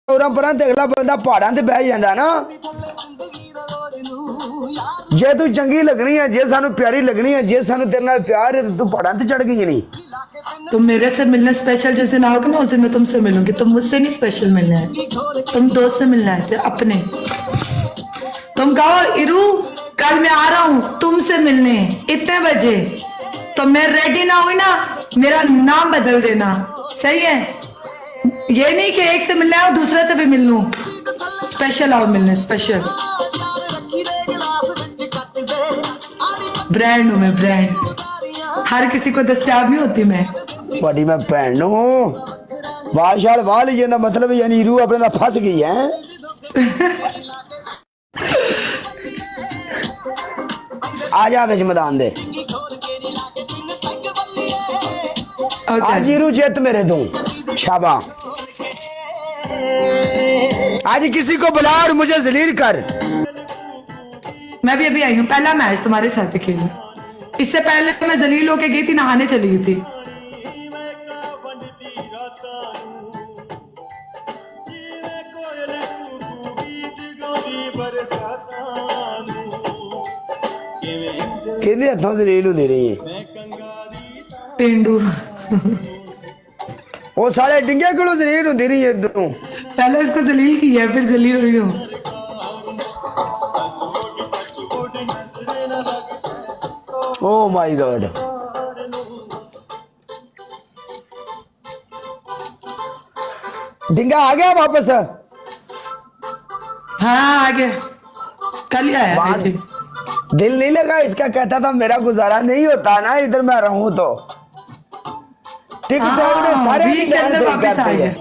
और पर अगला बंदा पहाड़ा ते बह जाता ना जे तू चंगी लगनी है जे सानू प्यारी लगनी है जे सानू तेरे नाल प्यार है तो तू पहाड़ा ते चढ़ गई नहीं। तुम मेरे से मिलने स्पेशल जिस दिन आओगे ना उस दिन मैं तुमसे मिलूंगी। तुम मुझसे नहीं स्पेशल मिलना है, तुम दोस्त से मिलना है अपने। तुम कहो इरू कल मैं आ रहा हूँ तुमसे मिलने इतने बजे, तो मैं रेडी ना हुई ना मेरा नाम बदल देना, सही है? ये नहीं कि एक से मिलना है और दूसरे से भी मिल लूं। स्पेशल आओ मिलने, स्पेशल। ब्रांड हूं मैं, ब्रांड। हर किसी को दस्तयाब नहीं होती मैं। बड़ी मैं भैन वाल शाल वाह लीजिए ना, मतलब यानी रू अपने ना फंस गई है। आ जा बिच मैदान दे। आज रू जित मेरे तू शाबा। आज किसी को बुला और मुझे जलील कर। मैं भी अभी आई हूँ, पहला मैच तुम्हारे साथ खेला। इससे पहले मैं जलील होके गई थी, नहाने चली गई थी। कहते हथों जलील होती रही है पेंडू। वो सारे डिंगे को जलील होती रही है तू। पहले इसको जलील किया फिर जलील हुई हूँ। Oh my God. डिंगा आ गया वापस? हाँ आ गया, कल ही आया बात थे। दिल नहीं लगा इसका, कहता था मेरा गुजारा नहीं होता ना इधर मैं रहूं तो। टिकटॉक ने सारे वीक के अंदर वापस आ गया।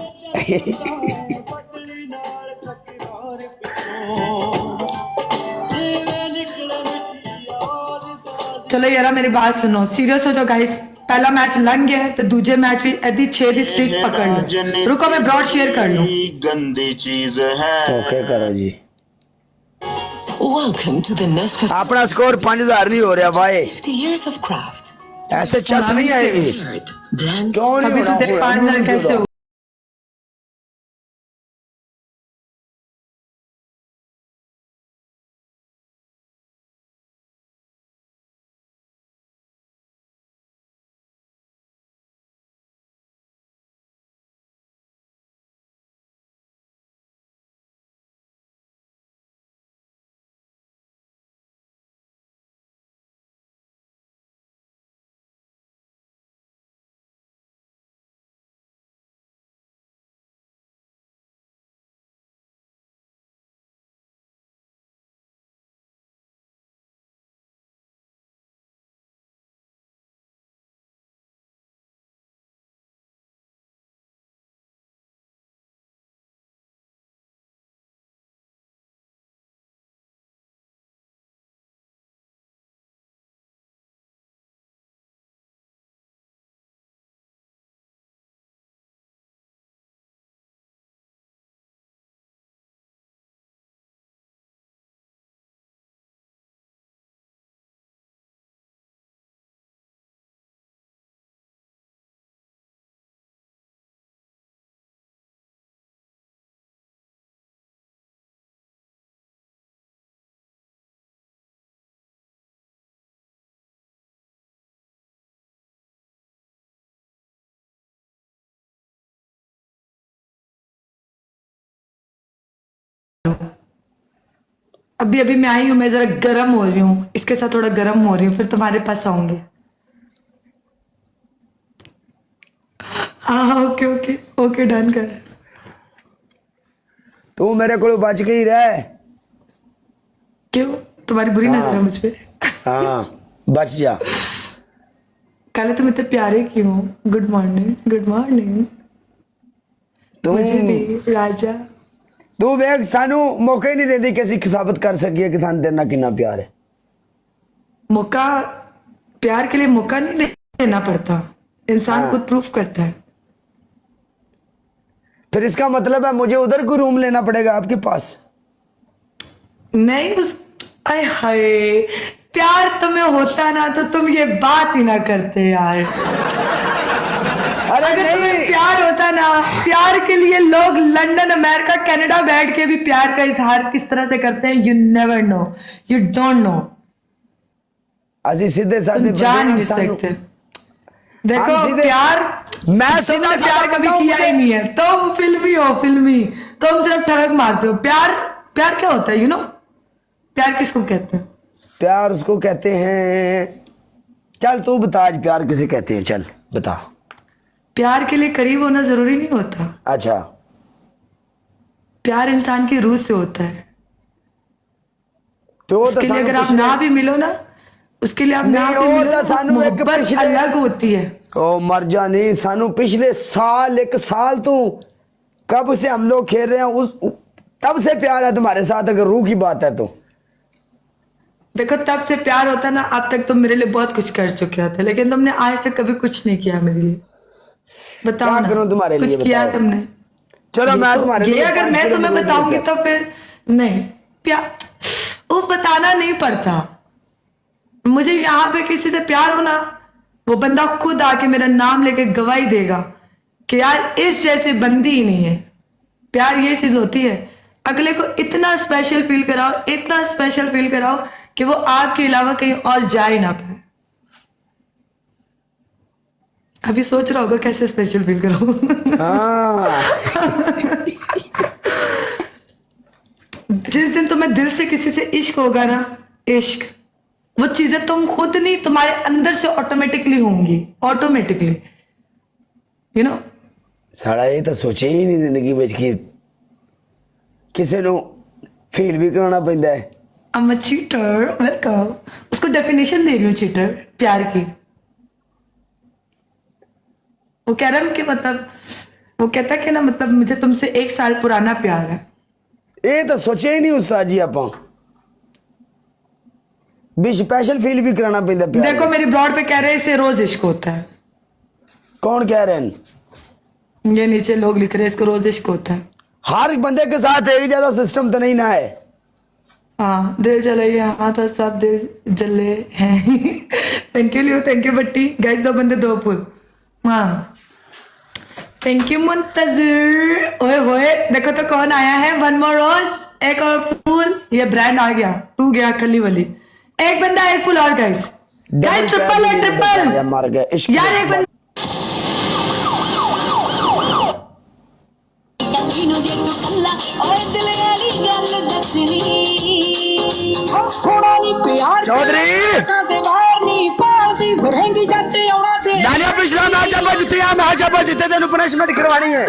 चलो यार मेरी बात सुनो, सीरियस हो जाओ गाइस। पहला मैच लग गया है तो दूसरे मैच भी एदी 6 दी स्ट्रीक पकड़ लो। रुको मैं ब्रॉड शेयर कर लूं। गंदी चीज है। ओके करो जी। Welcome to the Nescafe. अपना स्कोर 5000 नहीं हो रहा भाई, 50 years of craft. ऐसे चस नहीं आएगी। Blend. क्यों नहीं अभी होना? तो देख 5000 कैसे हो। अभी अभी मैं आई हूँ, मैं जरा गर्म हो रही हूँ, इसके साथ थोड़ा गर्म हो रही हूँ, फिर तुम्हारे पास आऊंगी। हाँ ओके ओके ओके डन कर। तू मेरे को बच गई रह। क्यों, तुम्हारी बुरी नजर है मुझ पे? हाँ बच जा। कल तुम इतने प्यारे क्यों? Good morning, good morning. तू मुझे भी राजा। तू वेख सानू मौका ही नहीं देती किसी साबित कर सकी कि सान तेरे नाल कितना प्यार है। मौका, प्यार के लिए मौका नहीं देना पड़ता, इंसान खुद प्रूफ करता है। फिर इसका मतलब है मुझे उधर को रूम लेना पड़ेगा आपके पास? नहीं उस, आय हाय, प्यार तुम्हें होता ना तो तुम ये बात ही ना करते यार। अरे अगर तुम्हें नहीं प्यार होता ना, प्यार के लिए लोग लंदन, अमेरिका, कनाडा बैठ के भी प्यार का इजहार किस तरह से करते हैं, you never know, you don't know, असि सीधे साधे तुम बंदे जान हैं, नहीं सानू- सकते। देखो हम सीधे- प्यार, मैं सीधा तुमने साधा प्यार कभी बताऊं किया ही मुझे- नहीं है, तुम फिल्मी हो, फिल्मी, तुम सिर्फ ठड़क मारते हो। प्यार, प्यार क्या होता है, यू नो, प्यार किसको कहते हैं? प्यार उसको कहते हैं, चल तू बता आज प्यार किसे कहते हैं, चल बता। प्यार के लिए करीब होना जरूरी नहीं होता, अच्छा प्यार इंसान की रूह से होता है। तो उसके लिए अगर आप ना भी मिलो ना, उसके लिए आप ना नहीं, भी वो मिलो तो ना, सानू एक मोहब्बत पिछले- अलग होती है। ओ मर जा नहीं, सानू पिछले साल, एक साल तू कब से हम लोग खेल रहे हैं, उस तब से प्यार है तुम्हारे साथ, अगर रूह की बात है तो। देखो तब से प्यार होता ना, अब तक तुम मेरे लिए बहुत कुछ कर चुके होते, लेकिन तुमने आज तक कभी कुछ नहीं किया मेरे लिए। बताओ क्या ना, करूं तुम्हारे लिए, कुछ किया बताओ। तुमने? चलो मैं तो तुम्हारे ये लिए अगर 5 मैं किलो तुम्हें दूध बताऊंगी लेके- तो फिर नहीं, प्यार वो बताना नहीं पड़ता मुझे। यहाँ पे किसी से प्यार होना, वो बंदा खुद आके मेरा नाम लेके गवाही देगा कि यार इस जैसे बंदी ही नहीं है। प्यार ये चीज होती है, अगले को इतना स्पेशल फील कराओ, इतना स्पेशल फील कराओ कि वो आपके अलावा कहीं और जा ही ना पाए। अभी सोच रहा होगा कैसे स्पेशल फील कराऊं। हाँ जिस दिन तुम्हें दिल से किसी से इश्क होगा ना, इश्क, वो चीजें तुम खुद नहीं, तुम्हारे अंदर से ऑटोमेटिकली होंगी, ऑटोमेटिकली, यू नो। साड़ा ये तो सोचे ही नहीं जिंदगी में कि किसी ਨੂੰ फील भी कराना पैंदा है। I'm a cheater, welcome. उसको डेफिनेशन दे रही हूँ चीटर प्यार की। वो कह रहा है कि मतलब, वो कहता है कि ना मतलब मुझे तुमसे 1 साल पुराना प्यार है। ये तो सोचे ही नहीं उस्ताद जी, आप भी स्पेशल फील भी कराना पैंदा प्यार देखो में। मेरी ब्रॉड पे कह रहे हैं इसे रोज इश्क होता है। कौन कह रहे हैं? ये नीचे लोग लिख रहे हैं इसको रोज इश्क होता है। हर एक बंदे के साथ एक ज्यादा सिस्टम तो नहीं ना है। हाँ दिल जले, हाँ तो सब दिल जले हैं। Thank you Leo, thank you बट्टी। गाइस 2 बंदे 2 फूल। हाँ थैंक यू मुंतजिर। ओए होए देखो तो कौन आया है, 1 मोर रोज, एक और फूल। ये ब्रांड आ गया, तू गया खली वाली। एक बंदा 1 फूल और गाइस, गाइस ट्रिपल है, ट्रिपल मर गए इश्क यार। एक बंदा चौधरी नालिया पिछला मैच आप जिते, मैच आप जिते तेन पनिशमेंट करवानी है।